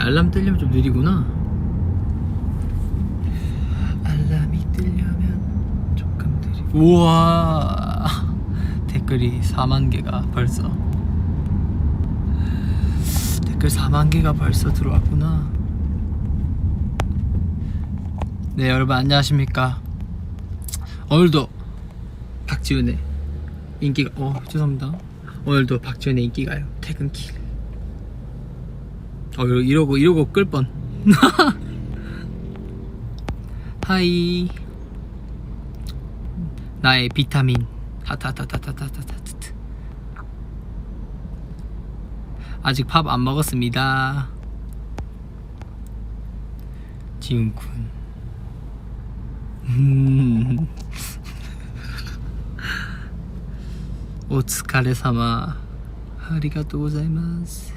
알람 뜨려면 좀 느리구나. 알람이 뜨려면 조금 느리고. 우와, 댓글이 4만개가 벌써, 댓글 4만개가 벌써 들어왔구나. 네, 여러분 안녕하십니까. 오늘도 박지훈의 인기가, 죄송합니다. 오늘도 박지훈의 인기가요 퇴근길. 이러고 끌 뻔. 하이. 나의 비타민. 하타타타타타타타타. 아직 밥 안 먹었습니다. 지훈군. 오츠카레사마. 아리가또 고자이마스.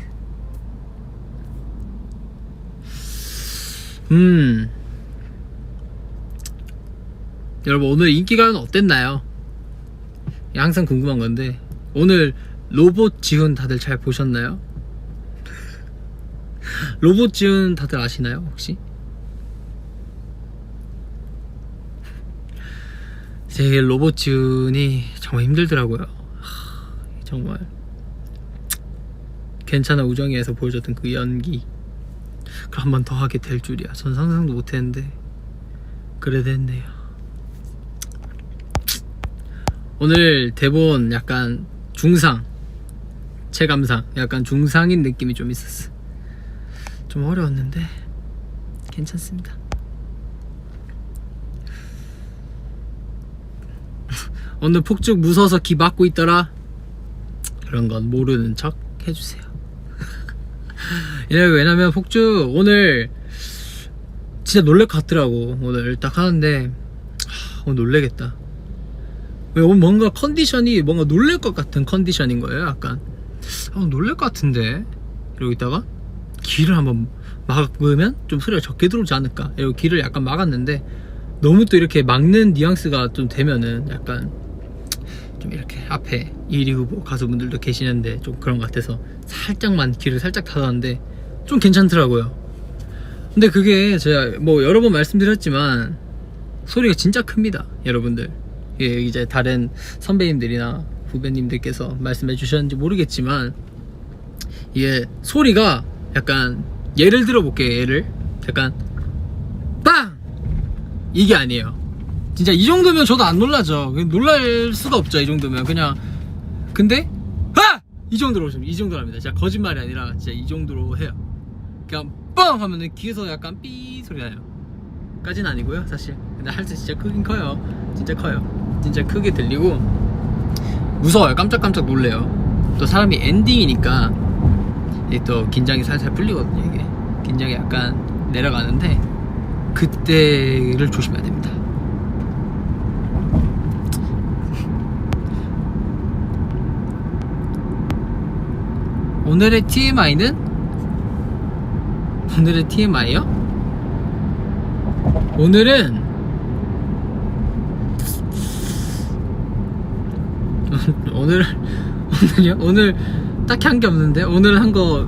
여러분 오늘 인기가요는 어땠나요? 항상 궁금한 건데, 오늘 로봇 지훈 다들 잘 보셨나요? 로봇 지훈 다들 아시나요 혹시? 제 로봇 지훈이 정말 힘들더라고요. 정말 괜찮아 우정이에서 보여줬던 그 연기, 그걸 한 번 더 하게 될 줄이야. 전 상상도 못했는데 그래 됐네요. 오늘 대본 약간 중상, 체감상 약간 중상인 느낌이 좀 있었어. 좀 어려웠는데 괜찮습니다. 오늘 폭죽 무서워서 기 막고 있더라. 그런 건 모르는 척 해주세요. 왜냐면 폭죽 오늘 진짜 놀랄 것 같더라고. 오늘 딱 하는데 오늘 놀래겠다. 왜 오늘 뭔가 컨디션이 뭔가 놀랄 것 같은 컨디션인 거예요. 약간 놀랄 것 같은데 이러고 있다가 귀를 한번 막으면 좀 소리가 적게 들어오지 않을까 이러고 귀를 약간 막았는데, 너무 또 이렇게 막는 뉘앙스가 좀 되면은 약간 좀 이렇게 앞에 1위 후보 가수분들도 계시는데 좀 그런 것 같아서 살짝만 귀를 살짝 닫았는데 좀 괜찮더라고요. 근데 그게 제가 뭐 여러 번 말씀드렸지만 소리가 진짜 큽니다 여러분들. 예, 이제 다른 선배님들이나 후배님들께서 말씀해 주셨는지 모르겠지만, 이게 소리가 약간, 예를 들어 볼게요. 예를 약간 빵! 이게 아니에요. 진짜 이 정도면 저도 안 놀라죠. 놀랄 수가 없죠 이 정도면. 그냥 근데 이 정도로 합니다. 진짜 거짓말이 아니라 진짜 이 정도로 해요. 그냥 뻥 하면은 귀에서 약간 삐 소리 나요. 까진 아니고요 사실. 근데 할 때 진짜 크긴 커요. 진짜 커요. 진짜 크게 들리고 무서워요. 깜짝깜짝 놀래요. 또 사람이 엔딩이니까 또 긴장이 살살 풀리거든요. 이게 긴장이 약간 내려가는데 그때를 조심해야 됩니다. 오늘의 TMI는? 오늘의 TMI요? 오늘은 오늘요? 오늘 딱히 한 게 없는데, 오늘 한 거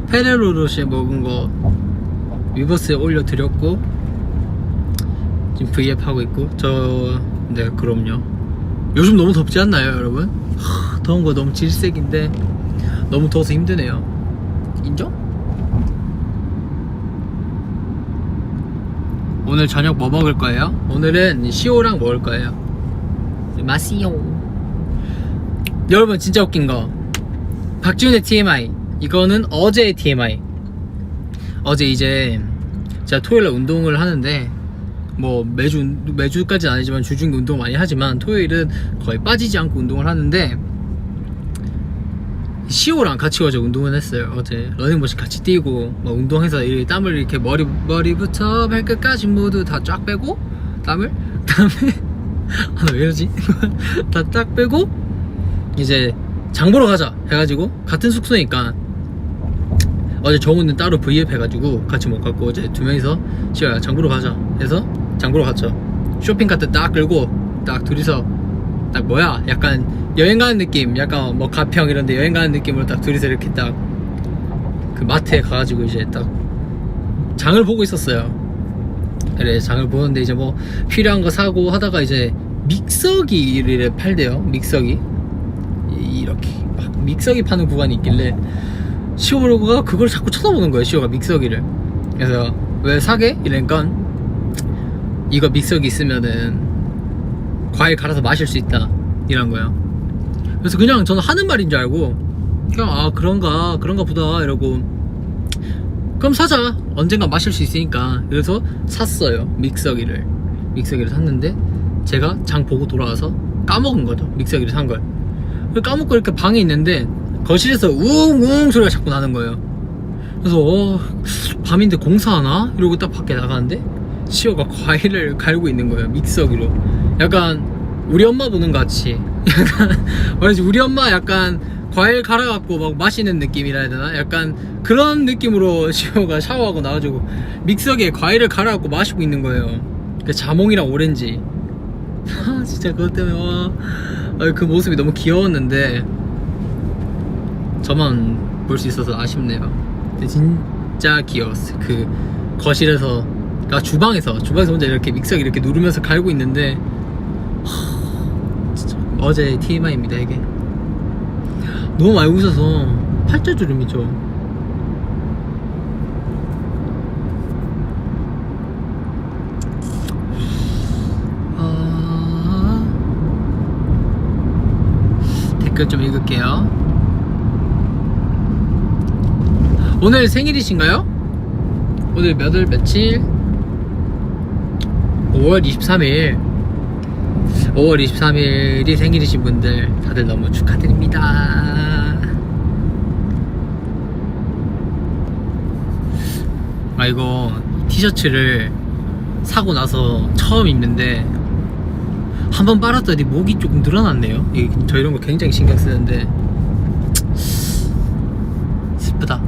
페레로로시에 먹은 거 위버스에 올려드렸고 지금 V앱 하고 있고. 네 그럼요. 요즘 너무 덥지 않나요 여러분? 더운 거 너무 질색인데 너무 더워서 힘드네요. 인정? 오늘 저녁 뭐 먹을 거예요? 오늘은 시오랑 먹을 거예요. 마시오. 여러분 진짜 웃긴 거, 박지훈의 TMI, 이거는 어제의 TMI. 어제 이제 제가 토요일에 운동을 하는데, 뭐 매주까지는 아니지만 주중에 운동 많이 하지만 토요일은 거의 빠지지 않고 운동을 하는데, 시오랑 같이 어제 운동을 했어요. 어제 러닝머신 같이 뛰고 막 운동해서 이 땀을 이렇게 머리부터 발끝까지 모두 다 쫙 빼고 땀을 그다음에 왜 이러지? 다 쫙 빼고 이제 장 보러 가자 해가지고, 같은 숙소니까 어제 정우는 따로 V앱 해가지고 같이 못 갔고, 어제 두 명이서 시오야 장 보러 가자 해서 장 보러 갔죠. 쇼핑카트 딱 끌고 딱 둘이서 딱 뭐야 약간 여행 가는 느낌, 약간 뭐 가평 이런데 여행 가는 느낌으로 딱 둘이서 이렇게 딱 그 마트에 가가지고 이제 딱 장을 보고 있었어요. 그래, 장을 보는데 이제 뭐 필요한 거 사고 하다가 이제 믹서기를 팔대요. 믹서기. 이렇게 막 믹서기 파는 구간이 있길래 시오가 그걸 자꾸 쳐다보는 거예요. 시오가 믹서기를. 그래서 왜 사게? 이러니까 이거 믹서기 있으면은 과일 갈아서 마실 수 있다 이런 거예요. 그래서 그냥 저는 하는 말인 줄 알고 그냥 아 그런가 보다 이러고 그럼 사자, 언젠가 마실 수 있으니까. 그래서 샀어요. 믹서기를 샀는데 제가 장 보고 돌아와서 까먹은 거죠. 믹서기를 산 걸. 까먹고 이렇게 방에 있는데 거실에서 웅웅 소리가 자꾸 나는 거예요. 그래서 밤인데 공사하나? 이러고 딱 밖에 나가는데 시오가 과일을 갈고 있는 거예요. 믹서기로. 약간 우리 엄마 보는 것 같이 약간 말하지, 우리 엄마 약간 과일 갈아갖고 막 마시는 느낌이라 해야 되나? 약간 그런 느낌으로 시오가 샤워하고 나와가지고 믹서기에 과일을 갈아갖고 마시고 있는 거예요. 그 자몽이랑 오렌지. 진짜 그것 때문에 그 모습이 너무 귀여웠는데 저만 볼 수 있어서 아쉽네요. 근데 진짜 귀여웠어요. 그 거실에서, 그러니까 주방에서 혼자 이렇게 믹서기 이렇게 누르면서 갈고 있는데 진짜 어제 TMI입니다. 이게 너무 많이 웃어서 팔자주름이죠. 댓글 좀 읽을게요. 오늘 생일이신가요? 오늘 며칠? 5월 23일 5월 23일이 생일이신 분들 다들 너무 축하드립니다. 이거 티셔츠를 사고 나서 처음 입는데 한번 빨았더니 목이 조금 늘어났네요. 저 이런 거 굉장히 신경 쓰는데 슬프다.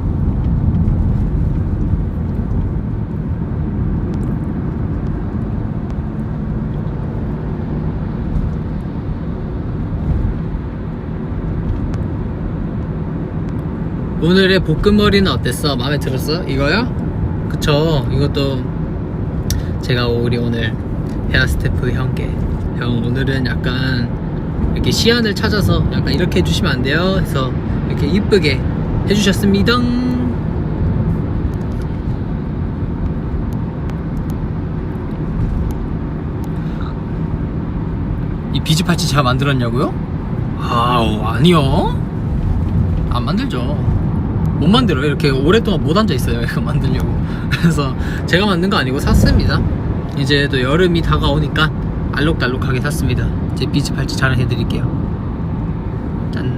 오늘의 볶음머리는 어땠어? 마음에 들었어? 이거요? 그쵸. 이것도 제가 우리 오늘 헤어스태프 형께 형 오늘은 약간 이렇게 시안을 찾아서 약간 이렇게 해주시면 안 돼요? 해서 이렇게 이쁘게 해주셨습니다. 이 비즈팔찌 제가 만들었냐고요? 아니요. 안 만들죠. 못 만들어요. 이렇게 오랫동안 못 앉아있어요. 이거 만들려고. 그래서 제가 만든 거 아니고 샀습니다. 이제 또 여름이 다가오니까 알록달록하게 샀습니다. 제 비즈팔찌 자랑해드릴게요. 짠.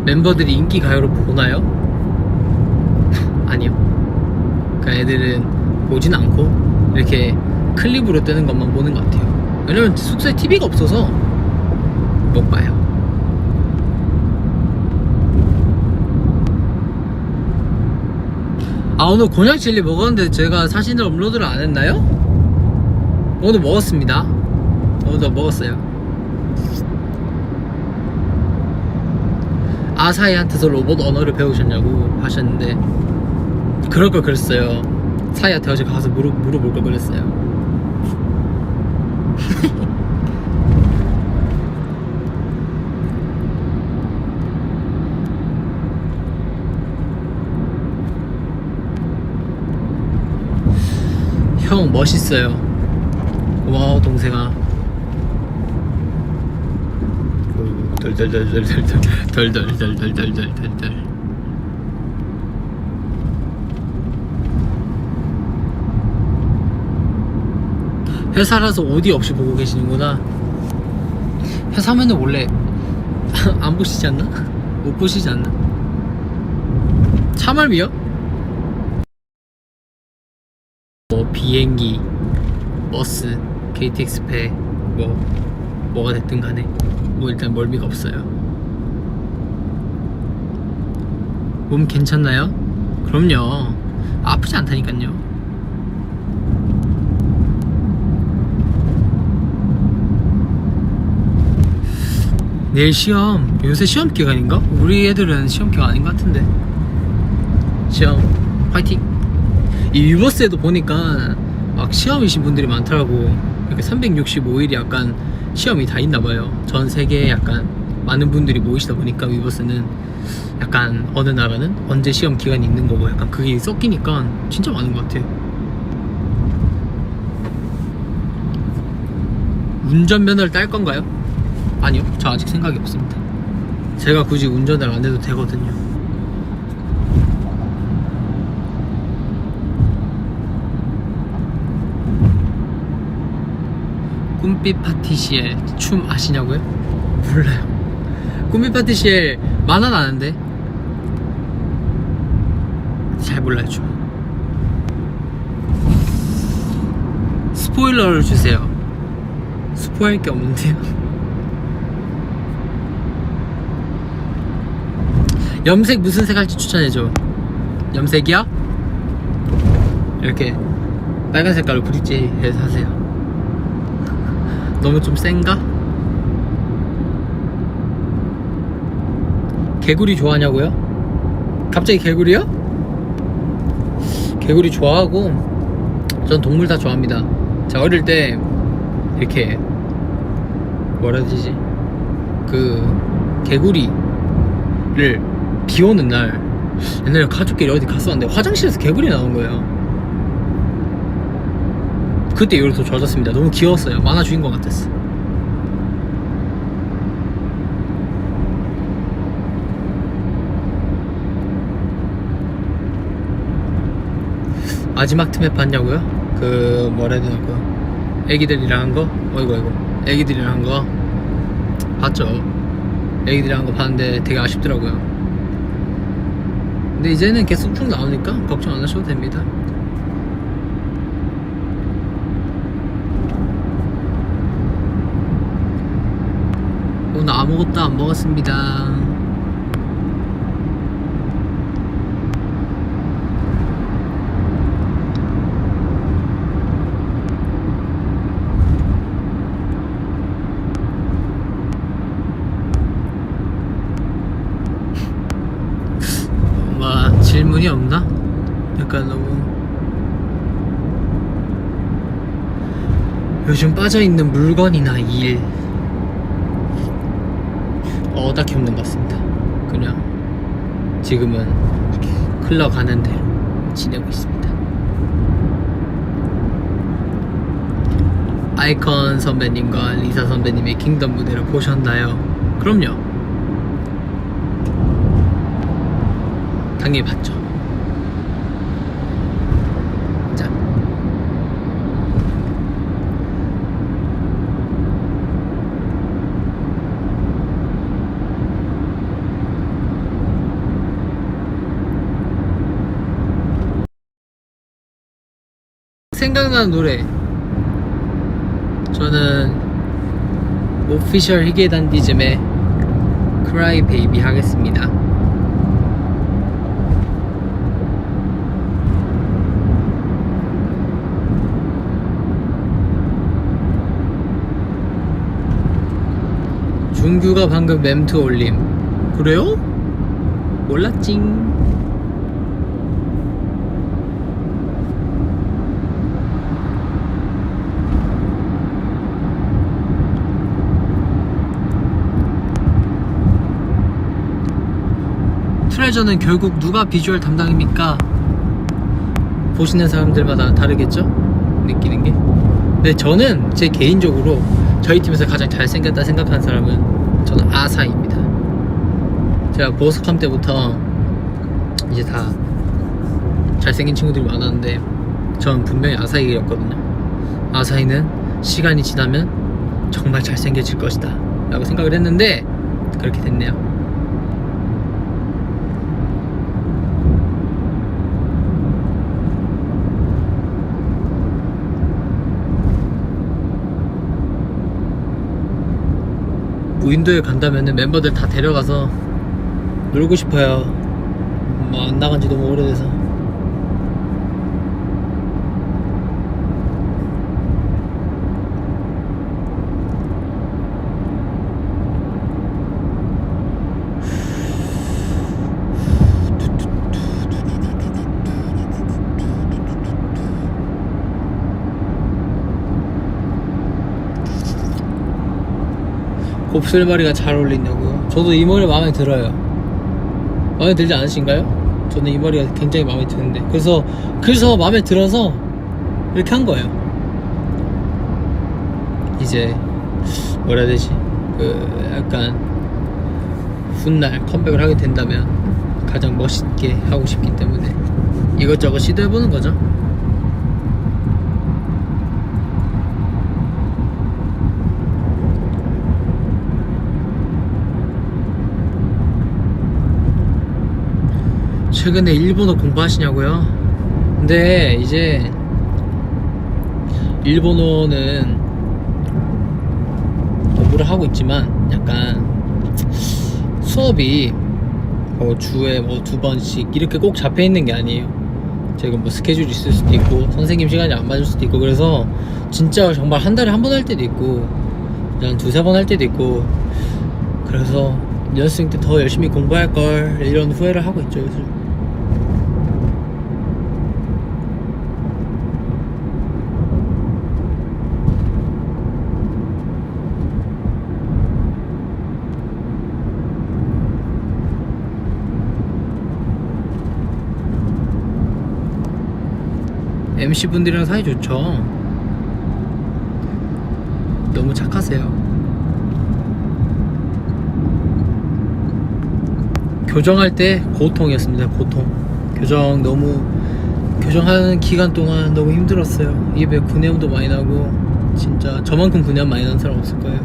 멤버들이 인기 가요를 보나요? 아니요. 그 애들은 보진 않고 이렇게 클립으로 뜨는 것만 보는 것 같아요. 왜냐면 숙소에 TV가 없어서 못 봐요. 오늘 곤약 칠리 먹었는데 제가 사진을 업로드를 안 했나요? 오늘 먹었습니다. 오늘도 먹었어요. 아사히한테서 로봇 언어를 배우셨냐고 하셨는데 그럴 걸 그랬어요. 사이한테 어제 가서 물어볼 걸 그랬어요. 형 멋있어요. 고마워 동생아. 덜덜덜덜덜덜덜덜덜덜덜. 회사라서 어디 없이 보고 계시는구나. 회사면은 원래 안 보시지 않나? 못 보시지 않나? 참을미요? 뭐 비행기, 버스, KTX패 뭐가 됐든 간에 뭐 일단 멀미가 없어요. 몸 괜찮나요? 그럼요. 아프지 않다니깐요. 내일 시험. 요새 시험 기간인가? 우리 애들은 시험 기간 아닌 것 같은데. 시험 화이팅. 이 위버스에도 보니까 막 시험이신 분들이 많더라고. 이렇게 365일이 약간 시험이 다 있나봐요. 전 세계에 약간 많은 분들이 모이시다 보니까 위버스는 약간 어느 나라는 언제 시험 기간이 있는 거고 약간 그게 섞이니까 진짜 많은 것 같아요. 운전면허를 딸 건가요? 아니요, 저 아직 생각이 없습니다. 제가 굳이 운전을 안 해도 되거든요. 꿈빛 파티시엘 춤 아시냐고요? 몰라요. 꿈빛 파티시엘 만화는 아는데 잘 몰라요. 춤. 스포일러를 주세요. 스포할 게 없는데요. 염색 무슨 색 할지 추천해줘. 염색이야? 이렇게 빨간 색깔로 브릿지 해서 하세요. 너무 좀 센가? 개구리 좋아하냐고요? 갑자기 개구리요? 개구리 좋아하고 전 동물 다 좋아합니다. 제가 어릴 때 이렇게 뭐라 해야 되지? 그 개구리를 비 오는 날 옛날에 가족끼리 어디 갔었는데 화장실에서 개구리 나온 거예요. 그때 이후로 더 좋아졌습니다. 너무 귀여웠어요. 만화 주인공 같았어. 마지막 틈에 봤냐고요? 그 뭐라 해야 되나 그 애기들이랑 한 거? 어이구 애기들이랑 한 거 봤죠. 애기들이랑 한 거 봤는데 되게 아쉽더라고요. 근데 이제는 계속 쭉 나오니까 걱정 안 하셔도 됩니다. 오늘 아무것도 안 먹었습니다. 뭔가 질문이 없나? 약간 너무 요즘 빠져있는 물건이나 일 딱히 없는 것 같습니다. 그냥 지금은 흘러가는 대로 지내고 있습니다. 아이콘 선배님과 리사 선배님의 킹덤 무대를 보셨나요? 그럼요. 당연히 봤죠. 자, 생각나는 노래. 저는 오피셜 히게단디즘의 Cry Baby 하겠습니다. 준규가 방금 mem트 올림. 그래요? 몰랐징. 트레저는 결국 누가 비주얼 담당입니까? 보시는 사람들마다 다르겠죠? 느끼는 게. 근데 저는 제 개인적으로 저희 팀에서 가장 잘생겼다 생각하는 사람은 저는 아사히입니다. 제가 보석함 때부터 이제 다 잘생긴 친구들이 많았는데 전 분명히 아사히였거든요. 아사히는 시간이 지나면 정말 잘생겨질 것이다 라고 생각을 했는데 그렇게 됐네요. 무인도에 간다면은 멤버들 다 데려가서 놀고 싶어요. 뭐 안 나간 지 너무 오래돼서. 곱슬머리가 잘 어울린다고요? 저도 이 머리 마음에 들어요. 마음에 들지 않으신가요? 저는 이 머리가 굉장히 마음에 드는데 그래서 마음에 들어서 이렇게 한 거예요. 이제 뭐라 해야 되지? 그 약간 훗날 컴백을 하게 된다면 가장 멋있게 하고 싶기 때문에 이것저것 시도해보는 거죠. 최근에 일본어 공부하시냐고요? 근데 이제 일본어는 공부를 하고 있지만 약간 수업이 주에 2번씩 이렇게 꼭 잡혀 있는 게 아니에요. 제가 스케줄이 있을 수도 있고 선생님 시간이 안 맞을 수도 있고 그래서 진짜 정말 한 달에 한 번 할 때도 있고 그냥 2-3번 할 때도 있고 그래서 연습생 때 더 열심히 공부할 걸 이런 후회를 하고 있죠 요즘. MC분들이랑 사이 좋죠. 너무 착하세요. 교정할 때 고통이었습니다. 고통. 교정하는 기간 동안 너무 힘들었어요. 입에 구내염도 많이 나고 진짜 저만큼 구내염 많이 나는 사람 없을 거예요.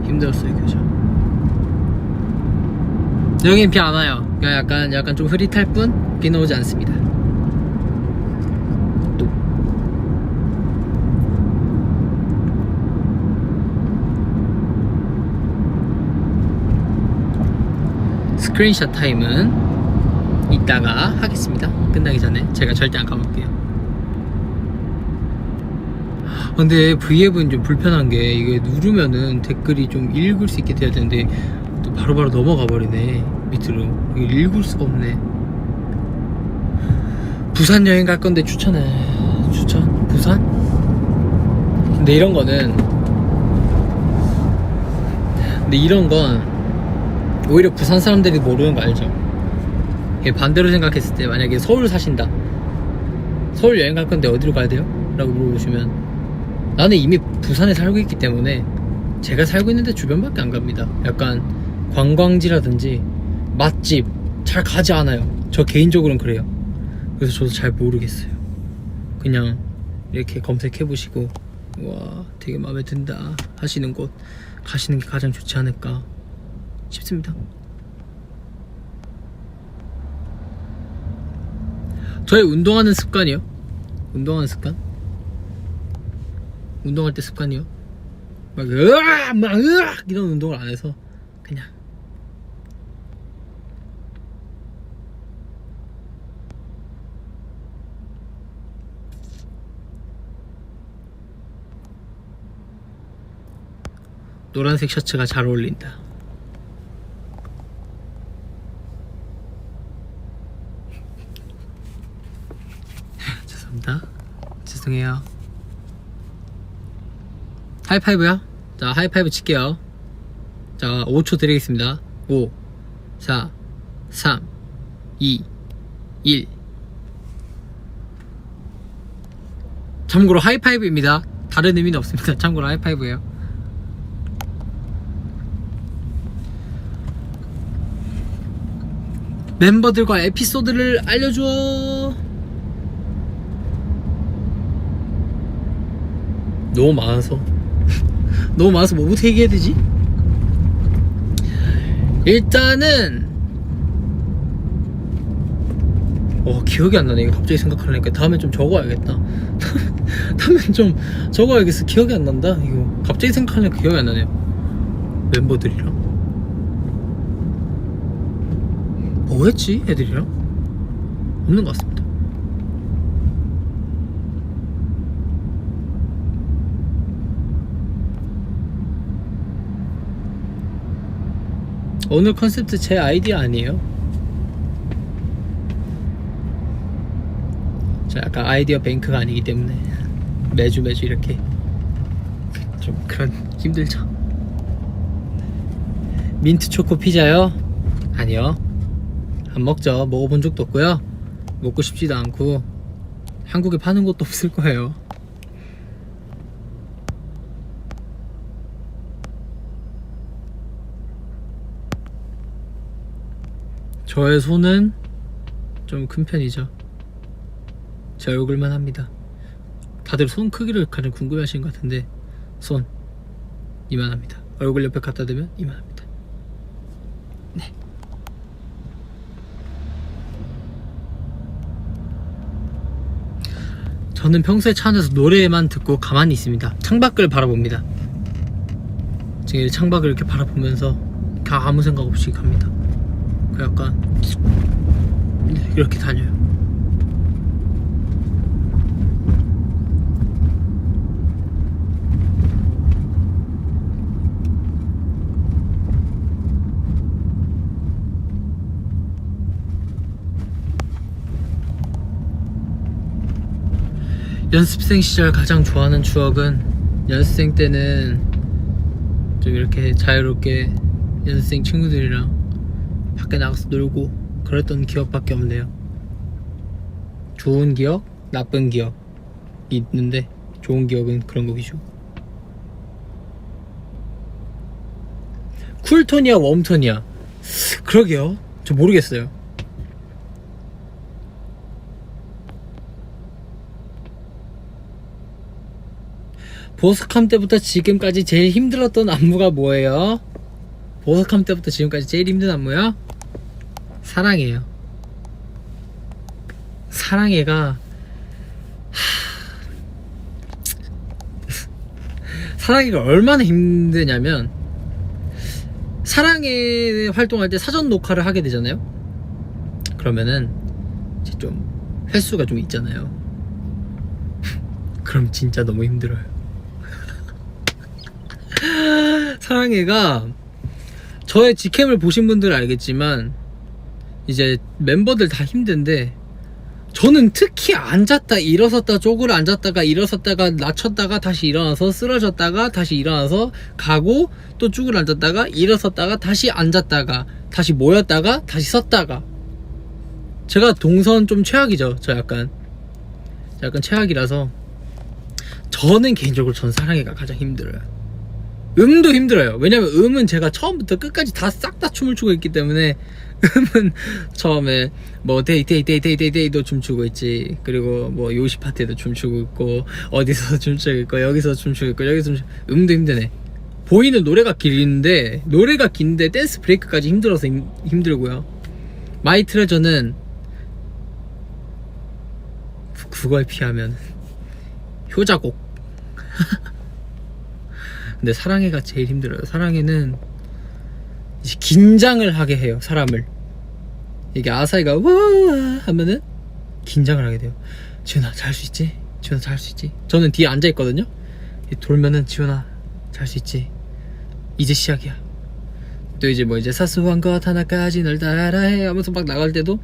힘들었어요 교정. 여긴 비 안 와요. 약간 좀 흐릿할 뿐 비는 오지 않습니다. 스크린샷 타임은 이따가 하겠습니다. 끝나기 전에 제가 절대 안 까먹을게요. 근데 V앱은 좀 불편한 게 이게 누르면은 댓글이 좀 읽을 수 있게 돼야 되는데 또 바로바로 넘어가 버리네 밑으로. 이거 읽을 수가 없네. 부산 여행 갈 건데 추천? 부산? 근데 이런 건 오히려 부산 사람들이 모르는 거 알죠? 반대로 생각했을 때 만약에 서울 사신다, 서울 여행 갈 건데 어디로 가야 돼요? 라고 물어보시면 나는 이미 부산에 살고 있기 때문에 제가 살고 있는데 주변밖에 안 갑니다. 약간 관광지라든지 맛집 잘 가지 않아요. 저 개인적으로는 그래요. 그래서 저도 잘 모르겠어요. 그냥 이렇게 검색해보시고 와 되게 마음에 든다 하시는 곳 가시는 게 가장 좋지 않을까 싶습니다. 저의 운동하는 습관이요? 운동하는 습관? 운동할 때 습관이요? 막 으악 이런 운동을 안 해서 그냥 노란색 셔츠가 잘 어울린다. 죄송합니다. 죄송해요. 하이파이브요? 자, 하이파이브 칠게요. 자, 5초 드리겠습니다. 5, 4, 3, 2, 1. 참고로 하이파이브입니다. 다른 의미는 없습니다. 참고로 하이파이브예요. 멤버들과 에피소드를 알려줘. 너무 많아서 뭐부터 얘기해야 되지? 일단은 기억이 안 나네. 이거 갑자기 생각하려니까 다음에 좀 적어야겠다. 다음에 좀 적어야겠어. 기억이 안 난다. 이거 갑자기 생각하려니까 기억이 안 나네요. 멤버들이랑 뭐 했지? 애들이랑? 없는 것 같습니다. 오늘 컨셉트 제 아이디어 아니에요. 저 약간 아이디어 뱅크가 아니기 때문에 매주 이렇게 좀 그런 힘들죠. 민트 초코 피자요? 아니요. 안 먹죠. 먹어본 적도 없고요. 먹고 싶지도 않고 한국에 파는 것도 없을 거예요. 저의 손은 좀 큰 편이죠. 제 얼굴만 합니다. 다들 손 크기를 가장 궁금해 하시는 것 같은데 손 이만합니다. 얼굴 옆에 갖다 대면 이만합니다. 네. 저는 평소에 차 안에서 노래만 듣고 가만히 있습니다. 창밖을 바라봅니다. 지금 창밖을 이렇게 바라보면서 다 아무 생각 없이 갑니다. 그 약간 이렇게 다녀요. 연습생 시절 가장 좋아하는 추억은 연습생 때는 좀 이렇게 자유롭게 연습생 친구들이랑 밖에 나가서 놀고 그랬던 기억밖에 없네요. 좋은 기억, 나쁜 기억이 있는데 좋은 기억은 그런 거 위주. 쿨톤이야 웜톤이야? 그러게요. 저 모르겠어요. 보석함 때부터 지금까지 제일 힘들었던 안무가 뭐예요? 보석함 때부터 지금까지 제일 힘든 안무요? 사랑해요. 사랑해가 사랑해가 얼마나 힘드냐면 사랑해 활동할 때 사전 녹화를 하게 되잖아요. 그러면은 이제 좀 횟수가 좀 있잖아요. 그럼 진짜 너무 힘들어요. 사랑해가 저의 직캠을 보신 분들은 알겠지만 이제 멤버들 다 힘든데 저는 특히 앉았다 일어섰다 쪼그려 앉았다가 일어섰다가 낮췄다가 다시 일어나서 쓰러졌다가 다시 일어나서 가고 또 쪼그려 앉았다가 일어섰다가 다시 앉았다가 다시 모였다가 다시 섰다가 제가 동선 좀 최악이죠. 저 약간 최악이라서 저는 개인적으로 전 사랑해가 가장 힘들어요. 음도 힘들어요. 왜냐면 음은 제가 처음부터 끝까지 다 싹 다 춤을 추고 있기 때문에 음은 처음에 뭐 데이도 춤추고 있지, 그리고 뭐 요시 파티에도 춤추고 있고 어디서 춤추고 있고 여기서 춤추고 있고 여기서 음도 힘드네. 보이는 노래가 긴데 댄스 브레이크까지 힘들어서 힘들고요. 마이 트레저는 그거에 비하면 효자곡. 근데 사랑해가 제일 힘들어요. 사랑해는 이제 긴장을 하게 해요, 사람을. 이게 아사히가 우와 하면은 긴장을 하게 돼요. 지훈아 잘 할 수 있지? 지훈아 잘 할 수 있지? 저는 뒤에 앉아있거든요. 돌면은 지훈아 잘 할 수 있지? 이제 시작이야. 또 이제 뭐 이제 사소한 것 하나까지 널 따라해 하면서 막 나갈 때도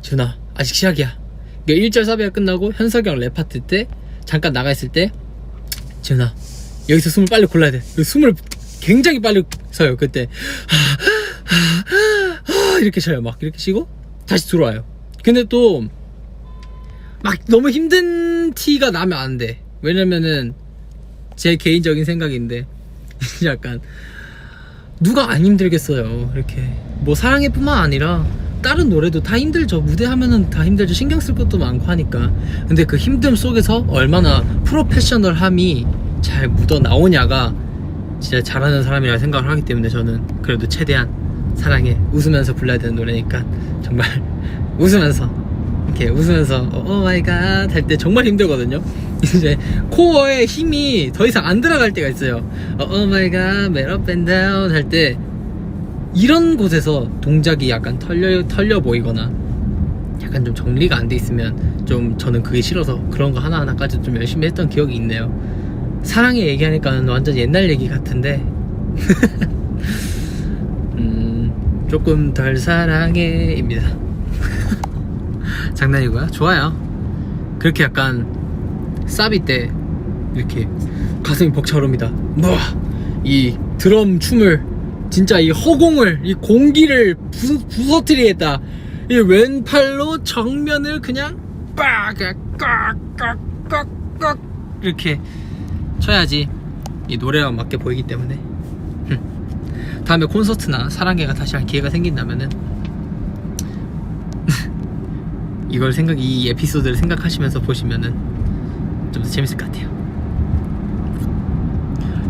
지훈아 아직 시작이야. 그러니까 1절 사비가 끝나고 현석이 형 랩 파트 때 잠깐 나가있을 때 지훈아 여기서 숨을 빨리 골라야 돼. 숨을 굉장히 빨리 서요. 그때 이렇게 쉬어요. 막 이렇게 쉬고 다시 들어와요. 근데 또 막 너무 힘든 티가 나면 안 돼. 왜냐면은 제 개인적인 생각인데 약간 누가 안 힘들겠어요. 이렇게 뭐 사랑해 뿐만 아니라 다른 노래도 다 힘들죠. 무대 하면은 다 힘들죠. 신경 쓸 것도 많고 하니까. 근데 그 힘듦 속에서 얼마나 프로페셔널함이 잘 묻어 나오냐가 진짜 잘하는 사람이라 생각을 하기 때문에 저는 그래도 최대한 사랑해 웃으면서 불러야 되는 노래니까 정말 웃으면서 이렇게 웃으면서 오 마이 갓 할 때 정말 힘들거든요. 이제 코어에 힘이 더 이상 안 들어갈 때가 있어요. 오 마이 갓 맨 업 앤 다운 할 때 이런 곳에서 동작이 약간 털려 보이거나 약간 좀 정리가 안 돼 있으면 좀 저는 그게 싫어서 그런 거 하나하나까지 좀 열심히 했던 기억이 있네요. 사랑해 얘기하니까 완전 옛날 얘기 같은데 조금 덜 사랑해입니다. 장난이고요. 좋아요. 그렇게 약간 사비 때 이렇게 가슴이 벅차오릅니다. 이 드럼 춤을 진짜 이 허공을, 이 공기를 부서뜨리겠다. 이 왼팔로 정면을 그냥 꽉꽉꽉꽉꽉 이렇게 쳐야지 이 노래랑 맞게 보이기 때문에. 다음에 콘서트나 사랑해가 다시 할 기회가 생긴다면은 이 에피소드를 생각하시면서 보시면은 좀 더 재밌을 것 같아요.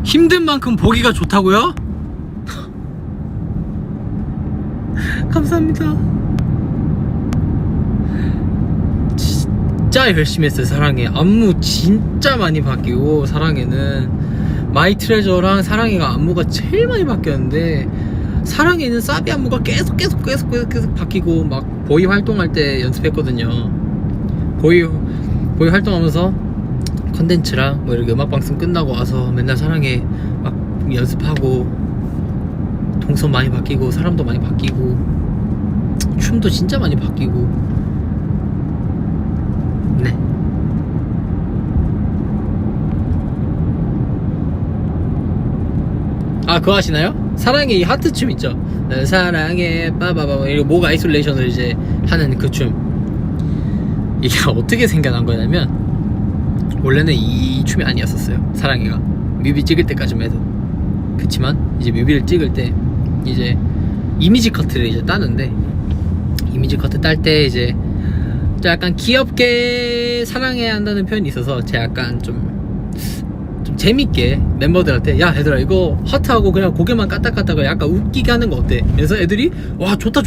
힘든 만큼 보기가 좋다고요? 감사합니다. 진짜 열심히 했어요. 사랑해 안무 진짜 많이 바뀌고, 사랑해는 마이 트레저랑 사랑해가 안무가 제일 많이 바뀌었는데, 사랑해는 사비 안무가 계속 바뀌고, 막 보이 활동할 때 연습했거든요. 보이 활동하면서 컨텐츠랑 뭐 이렇게 음악방송 끝나고 와서 맨날 사랑해 막 연습하고, 동선 많이 바뀌고, 사람도 많이 바뀌고, 춤도 진짜 많이 바뀌고. 네. 아, 그거 아시나요? 사랑해 이 하트 춤 있죠? 널 사랑해 빠바바, 이거 목 아이솔레이션을 이제 하는 그 춤. 이게 어떻게 생겨난 거냐면, 원래는 이 춤이 아니었었어요. 사랑해가 뮤비 찍을 때까지만 해도. 그치만 이제 뮤비를 찍을 때 이제 이미지 커트를 이제 따는데, 이미지 커트 딸 때 이제 약간 귀엽게 사랑해야 한다는 표현이 있어서, 제가 약간 좀 재밌게 멤버들한테, 야 얘들아 이거 하트하고 그냥 고개만 까딱까딱 약간 웃기게 하는 거 어때? 그래서 애들이 와 좋다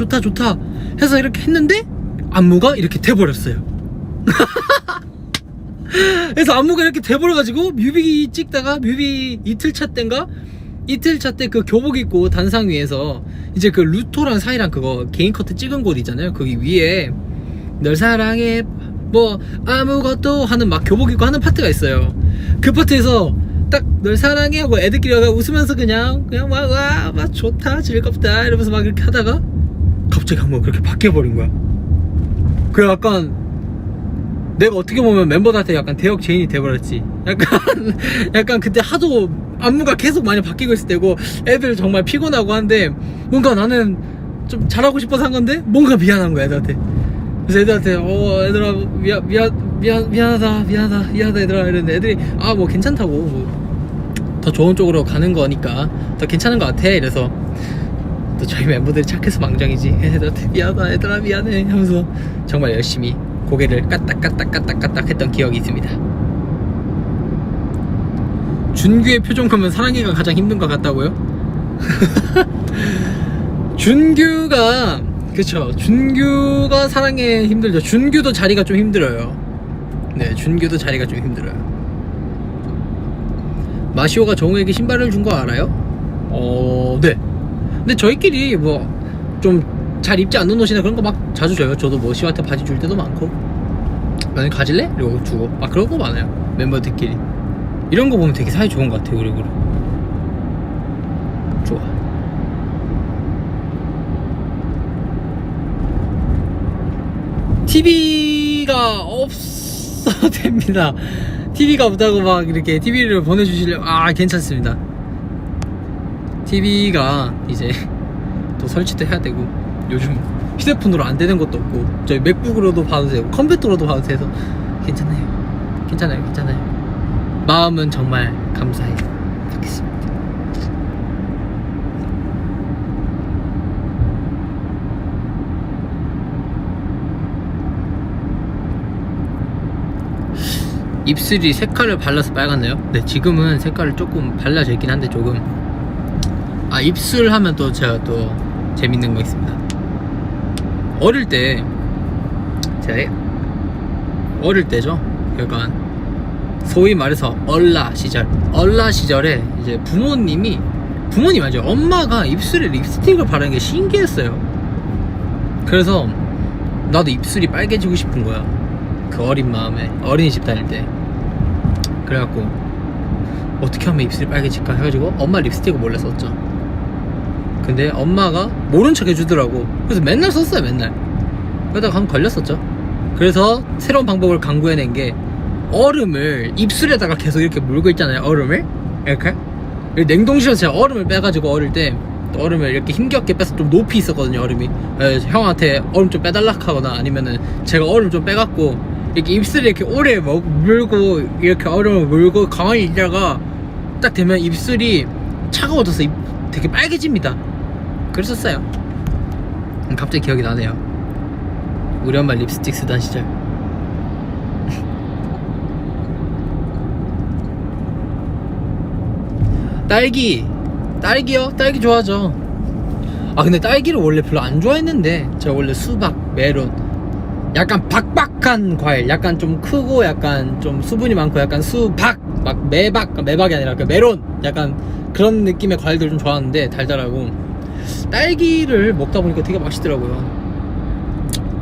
해서 이렇게 했는데 안무가 이렇게 돼버렸어요. 그래서 안무가 이렇게 돼버려가지고, 뮤비 찍다가 뮤비 이틀 차 때 그 교복 입고 단상 위에서 이제 그 루토랑 사이랑 그거 개인 커트 찍은 곳 있잖아요. 거기 위에 널 사랑해 뭐 아무것도 하는 막 교복 입고 하는 파트가 있어요. 그 파트에서 딱 널 사랑해 하고 애들끼리 웃으면서 그냥 막 좋다 즐겁다 이러면서 막 이렇게 하다가 갑자기 한번 그렇게 바뀌어버린 거야. 그래 약간 내가 어떻게 보면 멤버들한테 약간 대역 죄인이 돼버렸지. 약간 그때 하도 안무가 계속 많이 바뀌고 있을 때고, 애들 정말 피곤하고 한데, 뭔가 나는 좀 잘하고 싶어서 한 건데 뭔가 미안한 거야 애들한테. 그래서 애들한테 얘들아 미안하다 얘들아 이랬는데, 애들이 뭐 괜찮다고, 뭐 더 좋은 쪽으로 가는 거니까 더 괜찮은 것 같아. 이래서 또 저희 멤버들이 착해서 망정이지, 애들한테 미안하다 얘들아 미안해 하면서 정말 열심히 고개를 까딱까딱 했던 기억이 있습니다. 준규의 표정 보면 사랑해가 가장 힘든 것 같다고요? 준규가, 그쵸, 준규가 사랑해 힘들죠. 준규도 자리가 좀 힘들어요. 네, 준규도 자리가 좀 힘들어요. 마시오가 정우에게 신발을 준 거 알아요? 네. 근데 저희끼리 뭐 좀 잘 입지 않는 옷이나 그런 거 막 자주 줘요. 저도 뭐 시오한테 바지 줄 때도 많고, 너네 가질래? 이러고 주고 막 그런 거 많아요. 멤버들끼리 이런 거 보면 되게 사이 좋은 것 같아요. 그리고 좋아. TV가 없어도 됩니다. TV가 없다고 막 이렇게 TV를 보내주시려면 괜찮습니다. TV가 이제 또 설치도 해야 되고, 요즘 휴대폰으로 안 되는 것도 없고, 저희 맥북으로도 봐도 되고 컴퓨터로도 봐도 돼서 괜찮아요. 마음은 정말 감사해 받겠습니다. 입술이 색깔을 발라서 빨갛나요? 네, 지금은 색깔을 조금 발라져 있긴 한데, 조금. 입술 하면 또 제가 또 재밌는 거 있습니다. 어릴 때, 제가 어릴 때죠. 그러니까 소위 말해서 얼라 시절에 이제 부모님 아니죠, 엄마가 입술에 립스틱을 바르는 게 신기했어요. 그래서 나도 입술이 빨개지고 싶은 거야, 그 어린 마음에. 어린이집 다닐 때. 그래갖고 어떻게 하면 입술이 빨개질까 해가지고 엄마 립스틱을 몰래 썼죠. 근데 엄마가 모른 척 해주더라고. 그래서 맨날 썼어요, 맨날. 그러다가 한번 걸렸었죠. 그래서 새로운 방법을 강구해낸 게, 얼음을 입술에다가 계속 이렇게 물고 있잖아요, 얼음을 이렇게. 냉동실에서 제가 얼음을 빼가지고 어릴 때 얼음을 이렇게 힘겹게 빼서 좀 높이 있었거든요, 얼음이. 형한테 얼음 좀 빼달라 하거나 아니면은 제가 얼음 좀 빼갖고 이렇게 입술에 이렇게 오래 물고 이렇게 얼음을 물고 가만히 있다가 딱 되면 입술이 차가워져서 되게 빨개집니다. 그랬었어요. 갑자기 기억이 나네요. 우리 엄마 립스틱 쓰던 시절. 딸기요? 딸기 좋아하죠. 아 근데 딸기를 원래 별로 안 좋아했는데 제가 원래 수박, 메론 약간 박박한 과일, 약간 좀 크고 약간 좀 수분이 많고 약간 수박, 막 매박이 아니라 그 메론, 약간 그런 느낌의 과일들 좀 좋아하는데 달달하고 딸기를 먹다 보니까 되게 맛있더라고요.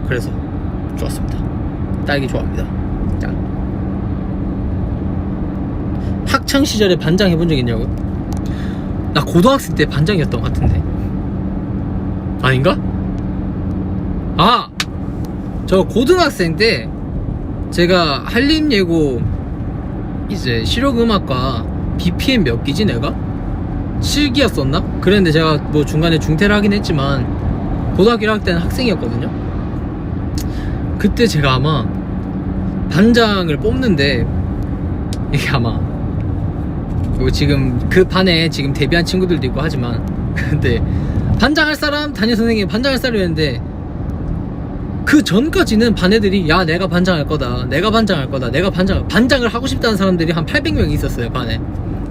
그래서 좋았습니다. 딸기 좋아합니다. 짠. 학창 시절에 반장 해본 적 있냐고? 나 고등학생 때 반장이었던 것 같은데. 아닌가? 아! 저 고등학생 때 제가 한림예고 이제 실용음악과 BPM 몇 기지 내가? 7기였었나? 그랬는데 제가 뭐 중간에 중퇴를 하긴 했지만 고등학교 1학년 때는 학생이었거든요. 그때 제가 아마 반장을 뽑는데 이게 아마 지금 그 반에 지금 데뷔한 친구들도 있고 하지만 근데 반장할 사람 담임선생님이 반장할 사람이었는데 그 전까지는 반 애들이 야 내가 반장할 거다, 내가 반장할 거다, 내가 반장을 하고 싶다는 사람들이 한 800명이 있었어요 반에.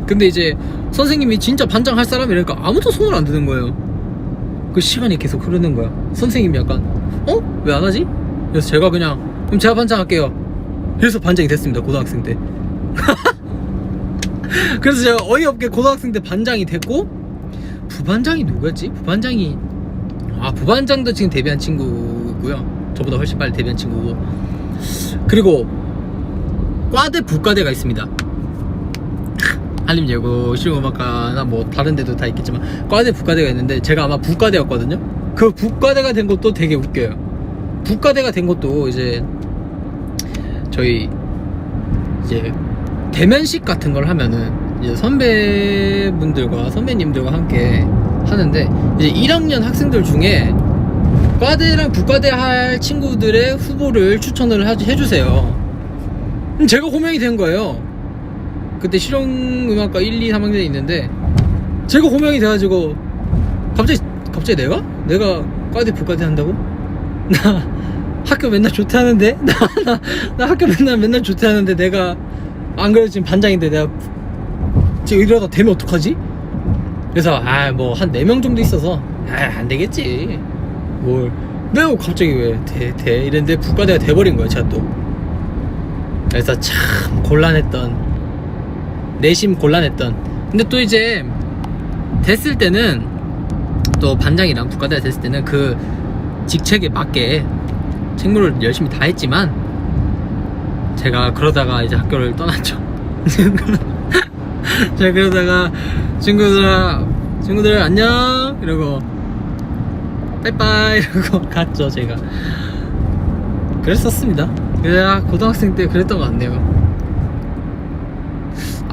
근데 이제 선생님이 진짜 반장할 사람 이러니까 아무도 손을 안 드는 거예요. 그 시간이 계속 흐르는 거야. 선생님이 약간 왜 안 하지? 그래서 제가 그냥 그럼 제가 반장할게요. 그래서 반장이 됐습니다 고등학생 때. 그래서 제가 어이없게 고등학생 때 반장이 됐고, 부반장이 누구였지? 부반장도 지금 데뷔한 친구고요. 저보다 훨씬 빨리 데뷔한 친구고. 그리고 과대 부과대가 있습니다. 한림예고 실용음악과나 뭐 다른 데도 다 있겠지만 과대 부과대가 있는데 제가 아마 부과대였거든요. 그 부과대가 된 것도 되게 웃겨요. 부과대가 된 것도 이제 저희 이제 대면식 같은 걸 하면은 이제 선배분들과 선배님들과 함께 하는데 이제 1학년 학생들 중에 과대랑 부과대 할 친구들의 후보를 추천을 해주세요. 제가 호명이 된 거예요. 그때 실용음악과 1, 2, 3학년에 있는데 제가 호명이 돼가지고 갑자기 내가 과대 부과대 한다고? 나 학교 맨날 조퇴하는데 나 학교 맨날 조퇴하는데 내가 안 그래도 지금 반장인데 내가 지금 이러다 되면 어떡하지? 그래서 뭐 한 4명 정도 있어서 안 되겠지 뭘 내가 갑자기 왜 돼 이랬는데 부과대가 돼버린 거야 제가 또. 그래서 참 내심 곤란했던. 근데 또 이제 됐을 때는 또 반장이랑 부과대가 됐을 때는 그 직책에 맞게 책무를 열심히 다 했지만 제가 그러다가 이제 학교를 떠났죠. 제가 그러다가 친구들 안녕 이러고 빠이빠이 이러고 갔죠. 제가 그랬었습니다. 그래야 고등학생 때 그랬던 것 같네요.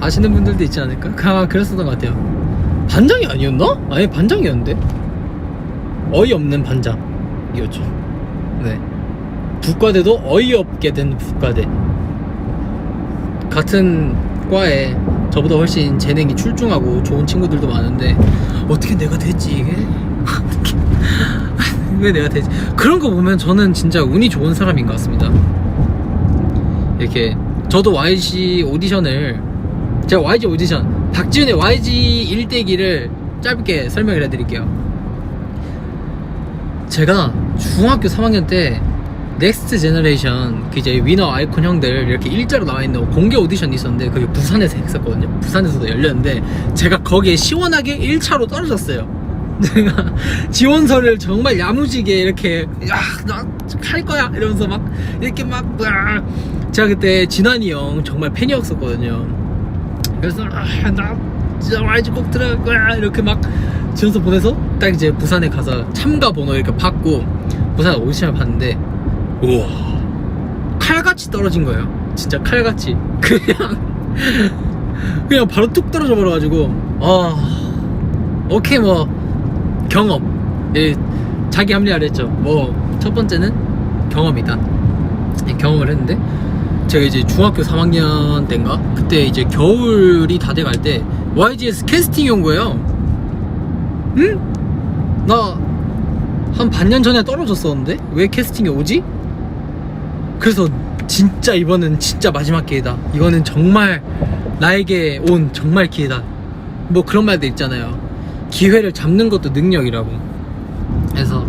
아시는 분들도 있지 않을까? 그랬었던 것 같아요. 반장이 아니었나? 아니 반장이었는데 어이없는 반장이었죠. 네. 부과대도 어이없게 된 부과대. 같은 과에 저보다 훨씬 재능이 출중하고 좋은 친구들도 많은데 어떻게 내가 됐지 이게? 왜 내가 됐지? 그런 거 보면 저는 진짜 운이 좋은 사람인 것 같습니다. 이렇게 저도 YG 오디션을 제가 YG 오디션 박지훈의 YG 1대기를 짧게 설명을 해드릴게요. 제가 중학교 3학년 때 넥스트 제너레이션 그 이제 위너 아이콘 형들 이렇게 일자로 나와있는 공개 오디션이 있었는데 그게 부산에서 했었거든요. 부산에서도 열렸는데 제가 거기에 시원하게 1차로 떨어졌어요. 제가 지원서를 정말 야무지게 이렇게 나 할 거야 이러면서 막 이렇게 막 제가 그때 진환이 형 정말 팬이었었거든요. 그래서 나 진짜 YG 꼭 들어갈 거야 이렇게 막 지원서 보내서 딱 이제 부산에 가서 참가 번호 이렇게 받고 부산 오디션을 봤는데 우와 칼같이 떨어진 거예요. 진짜 칼같이 그냥 바로 뚝 떨어져 버려가지고 오케이 뭐 경험. 예, 자기 합리화를 했죠. 뭐 첫 번째는 경험이다. 예, 경험을 했는데 제가 이제 중학교 3학년 때인가 그때 이제 겨울이 다 돼갈 때 YG에서 캐스팅이 온 거예요. 응? 나 한 반년 전에 떨어졌었는데 왜 캐스팅이 오지? 그래서 진짜 이번은 진짜 마지막 기회다. 이거는 정말 나에게 온 정말 기회다. 뭐 그런 말도 있잖아요. 기회를 잡는 것도 능력이라고. 그래서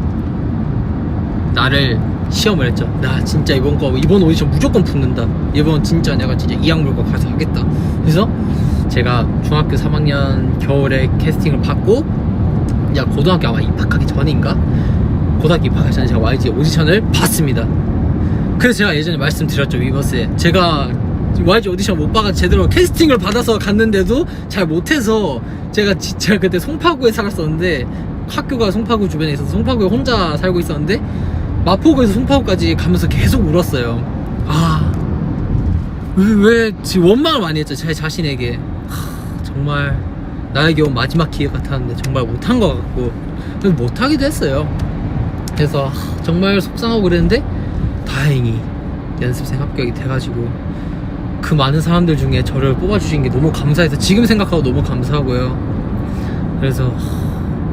나를 시험을 했죠. 나 진짜 이번 오디션 무조건 붙는다. 이번 진짜 내가 진짜 이악물고 가서 하겠다. 그래서 제가 중학교 3학년 겨울에 캐스팅을 받고 이제 고등학교 아마 입학하기 전인가? 고등학교 입학하기 전에 제가 YG 오디션을 봤습니다. 그래서 제가 예전에 말씀드렸죠, 위버스에. 제가 YG 오디션 못 봐가 제대로 캐스팅을 받아서 갔는데도 잘 못해서 제가 그때 송파구에 살았었는데 학교가 송파구 주변에 있어서 송파구에 혼자 살고 있었는데 마포구에서 송파구까지 가면서 계속 울었어요. 아, 왜 지금 원망을 많이 했죠, 제 자신에게. 정말 나에게 온 마지막 기회 같았는데 정말 못한 것 같고 못하기도 했어요. 그래서 정말 속상하고 그랬는데 다행히 연습생 합격이 돼가지고 그 많은 사람들 중에 저를 뽑아주신 게 너무 감사해서 지금 생각하고 너무 감사하고요. 그래서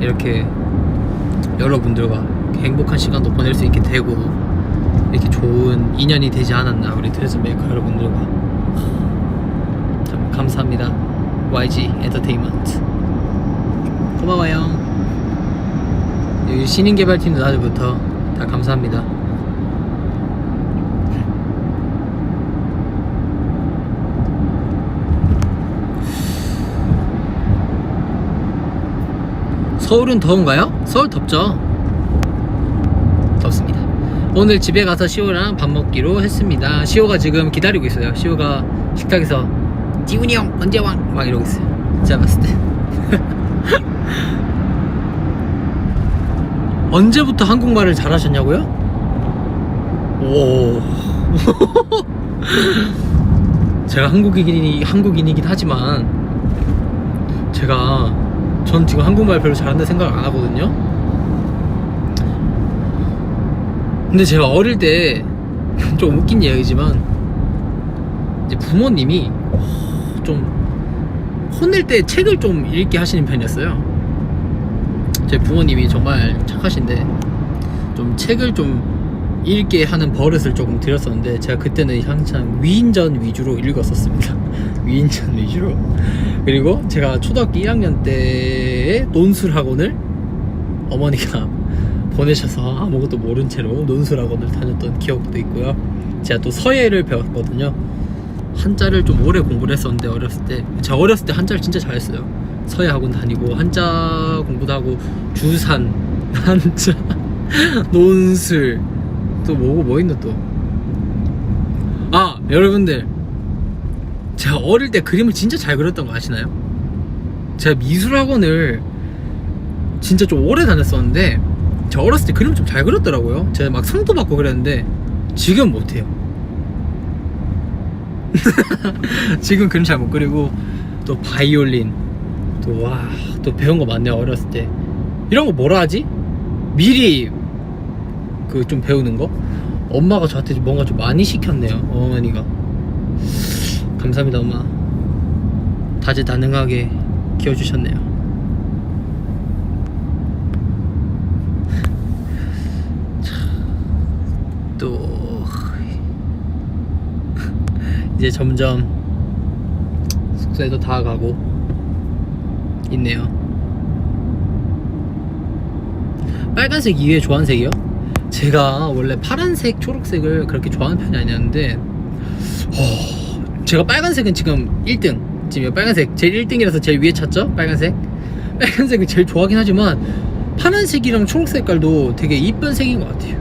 이렇게 여러분들과 행복한 시간도 보낼 수 있게 되고 이렇게 좋은 인연이 되지 않았나, 우리 드레스 메이커 여러분들과. 참 감사합니다. YG 엔터테인먼트 고마워요. 여기 신인개발팀도 나들부터 다 감사합니다. 서울은 더운가요? 서울 덥죠? 덥습니다. 오늘 집에 가서 시호랑 밥 먹기로 했습니다. 시호가 지금 기다리고 있어요. 시호가 식탁에서 지훈이 형 언제 와? 막 이러고 있어요. 제가 봤을 때. 언제부터 한국말을 잘하셨냐고요? 오. 제가 한국인이긴 하지만 전 지금 한국말 별로 잘한다 생각 안 하거든요. 근데 제가 어릴 때 좀 웃긴 이야기지만 이제 부모님이 좀 혼낼 때 책을 좀 읽게 하시는 편이었어요. 제 부모님이 정말 착하신데 좀 책을 좀 읽게 하는 버릇을 조금 들였었는데 제가 그때는 한창 위인전 위주로 읽었었습니다. 위인전 위주로. 그리고 제가 초등학교 1학년 때에 논술학원을 어머니가 보내셔서 아무것도 모른 채로 논술학원을 다녔던 기억도 있고요. 제가 또 서예를 배웠거든요. 한자를 좀 오래 공부를 했었는데 어렸을 때 제가 어렸을 때 한자를 진짜 잘했어요. 서예 학원 다니고 한자 공부도 하고 주산, 한자, 논술 또 뭐 있노 또. 아, 여러분들 제가 어릴 때 그림을 진짜 잘 그렸던 거 아시나요? 제가 미술학원을 진짜 좀 오래 다녔었는데 제가 어렸을 때 그림 좀 잘 그렸더라고요. 제가 막 상도 받고 그랬는데 지금 못해요. 지금 그림 잘 못 그리고 또 바이올린 또 배운 거 많네요. 어렸을 때 이런 거 뭐라 하지? 미리 그 좀 배우는 거? 엄마가 저한테 뭔가 좀 많이 시켰네요. 어머니가. 감사합니다 엄마. 다재다능하게 키워주셨네요. 또 이제 점점 숙소에도 다 가고 있네요. 빨간색 이외에 좋아하는 색이요? 제가 원래 파란색, 초록색을 그렇게 좋아하는 편이 아니었는데 제가 빨간색은 지금 1등. 지금 빨간색 제일 1등이라서 제일 위에 찾죠? 빨간색을 제일 좋아하긴 하지만 파란색이랑 초록 색깔도 되게 이쁜 색인 것 같아요.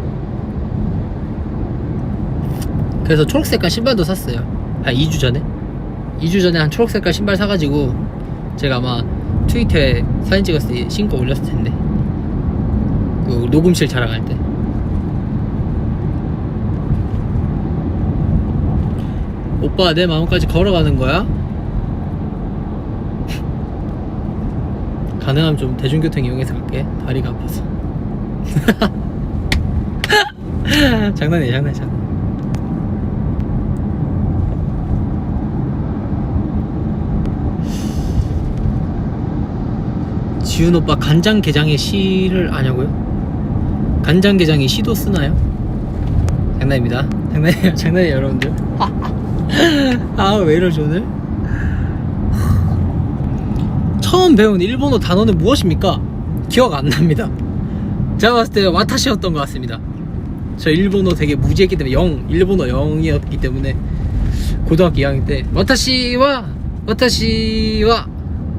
그래서 초록 색깔 신발도 샀어요. 한 2주 전에 한 초록 색깔 신발 사가지고 제가 아마 트위터에 사진 찍었을 때 신고 올렸을 텐데, 그 녹음실 자랑할 때. 오빠 내 마음까지 걸어가는 거야? 가능하면 좀 대중교통 이용해서 갈게. 다리가 아파서. 장난이야. 지훈 오빠 간장게장에 시를 아냐고요? 간장게장에 시도 쓰나요? 장난입니다. 장난이에요 여러분들. 아 왜 이러지 오늘? 처음 배운 일본어 단어는 무엇입니까? 기억 안 납니다. 제가 봤을 때 와타시였던 것 같습니다. 저 일본어 되게 무지했기 때문에 일본어 0이었기 때문에 고등학교 2학년 때 와타시와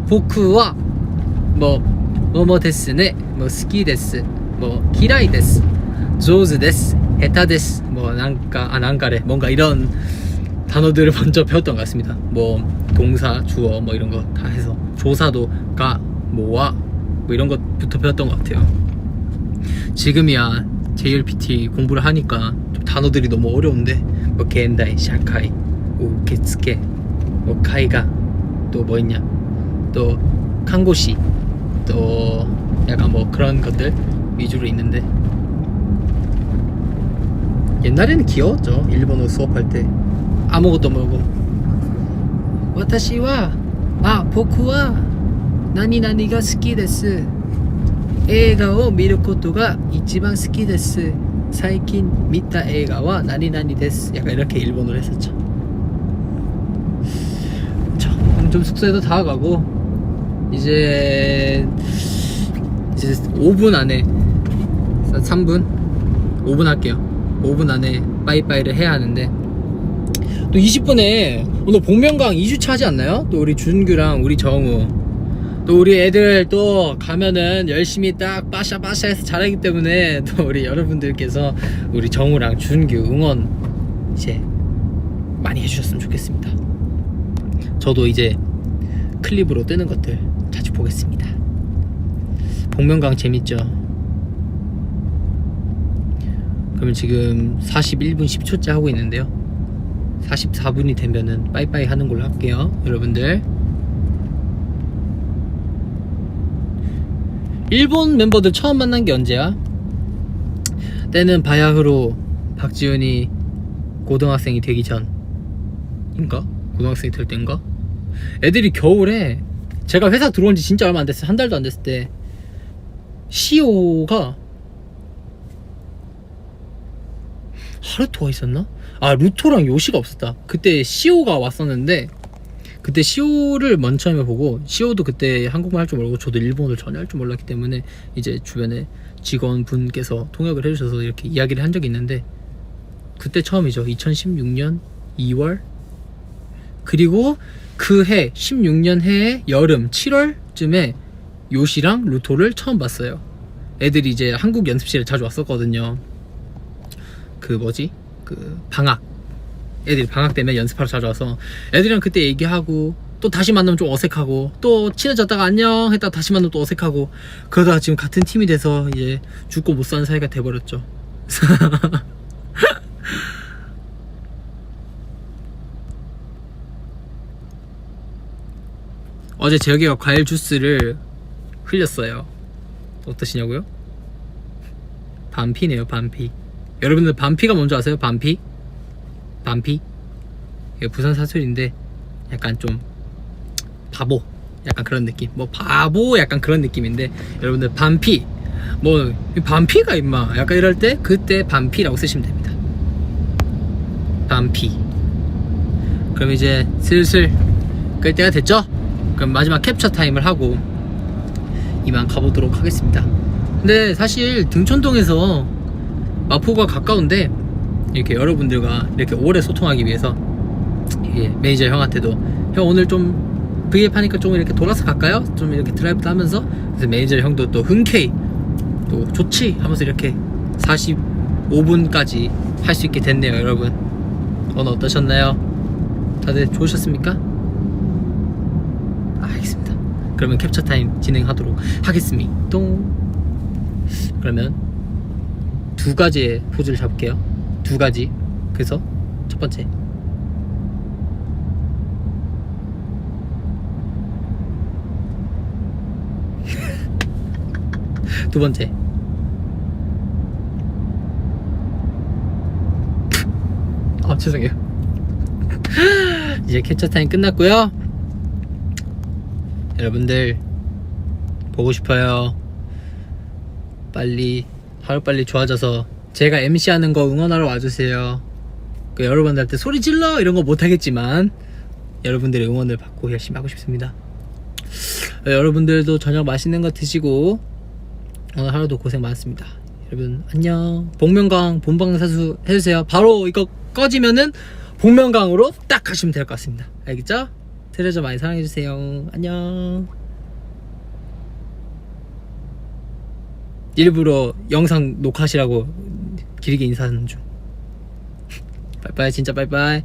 보쿠와 뭐뭐 데스네 뭐 스키 데스 뭐 기라이 데스 조즈 데스 헤타 데스 뭐 난가래 뭔가 이런 단어들을 먼저 배웠던 것 같습니다. 뭐 동사 주어 뭐 이런 거 다 해서 조사도 가 뭐와 뭐 이런 것부터 배웠던 것 같아요. 지금이야 JLPT 공부를 하니까 좀 단어들이 너무 어려운데 뭐 겐다이, 샤카이, 우케츠케, 뭐 카이가 또 뭐 있냐 또 칸고시 또 약간 뭐 그런 것들 위주로 있는데 옛날에는 귀여웠죠. 일본어 수업할 때 아무것도 모르고 와타시와 보쿠와 나니나니가 스키 데스 에이가오 미루 코토가 이치반 스키 데스 사이킨 미타 에이가와 나니나니 데스 약간 이렇게 일본어를 했었죠. 좀 숙소에도 다 가고 이제 5분 안에 5분 할게요. 5분 안에 빠이빠이를 해야 하는데 또 20분에 오늘 복면강 2주차 하지 않나요? 또 우리 준규랑 우리 정우 또 우리 애들 또 가면은 열심히 딱 빠샤빠샤 해서 잘하기 때문에 또 우리 여러분들께서 우리 정우랑 준규 응원 이제 많이 해주셨으면 좋겠습니다. 저도 이제 클립으로 뜨는 것들 자주 보겠습니다. 복면강 재밌죠? 그러면 지금 41분 10초째 하고 있는데요 44분이 되면은 빠이빠이 하는 걸로 할게요. 여러분들 일본 멤버들 처음 만난 게 언제야? 때는 바야흐로 박지훈이 고등학생이 되기 전인가? 고등학생이 될 때인가? 애들이 겨울에 제가 회사 들어온 지 진짜 얼마 안 됐어요. 한 달도 안 됐을 때 시오가 하루토가 있었나? 루토랑 요시가 없었다. 그때 시오가 왔었는데 그때 시오를 먼 처음에 보고 시오도 그때 한국말 할 줄 모르고 저도 일본어를 전혀 할 줄 몰랐기 때문에 이제 주변에 직원분께서 통역을 해주셔서 이렇게 이야기를 한 적이 있는데 그때 처음이죠. 2016년 2월 그리고 그 해 16년 해의 여름 7월쯤에 요시랑 루토를 처음 봤어요. 애들이 이제 한국 연습실에 자주 왔었거든요. 그 방학 애들이 방학 때문에 연습하러 자주 와서 애들이랑 그때 얘기하고 또 다시 만나면 좀 어색하고 또 친해졌다가 안녕 했다가 다시 만나면 또 어색하고 그러다가 지금 같은 팀이 돼서 이제 죽고 못 사는 사이가 돼버렸죠. 어제 재혁이가 과일 주스를 흘렸어요. 어떠시냐고요? 반피네요. 반피. 여러분들 반피가 뭔지 아세요? 반피? 이게 부산 사투리인데 약간 좀 바보 약간 그런 느낌 뭐 바보 약간 그런 느낌인데 여러분들 반피 뭐 반피가 임마 약간 이럴 때 그때 반피라고 쓰시면 됩니다. 반피. 그럼 이제 슬슬 끌 때가 됐죠? 그럼 마지막 캡처 타임을 하고 이만 가보도록 하겠습니다. 근데 사실 등촌동에서 마포가 가까운데 이렇게 여러분들과 이렇게 오래 소통하기 위해서 매니저 형한테도 형 오늘 좀 V앱 하니까 좀 이렇게 돌아서 갈까요? 좀 이렇게 드라이브도 하면서 그래서 매니저 형도 또 흔쾌히 또 좋지 하면서 이렇게 45분까지 할 수 있게 됐네요. 여러분 오늘 어떠셨나요? 다들 좋으셨습니까? 알겠습니다. 그러면 캡처 타임 진행하도록 하겠습니다. 그러면 두 가지의 포즈를 잡을게요. 두 가지. 그래서 첫 번째 두 번째. 죄송해요. 이제 캡처 타임 끝났고요. 여러분들 보고 싶어요. 빨리 하루빨리 좋아져서 제가 MC 하는 거 응원하러 와주세요. 여러분들한테 소리 질러 이런 거 못하겠지만 여러분들의 응원을 받고 열심히 하고 싶습니다. 여러분들도 저녁 맛있는 거 드시고 오늘 하루도 고생 많았습니다. 여러분 안녕. 복면가왕 본방사수 해주세요. 바로 이거 꺼지면은 복면가왕으로 딱 하시면 될 것 같습니다. 알겠죠? 트레저 많이 사랑해주세요. 안녕. 일부러 영상 녹화하시라고 길게 인사하는 중. 빠이빠이. 진짜 빠이빠이.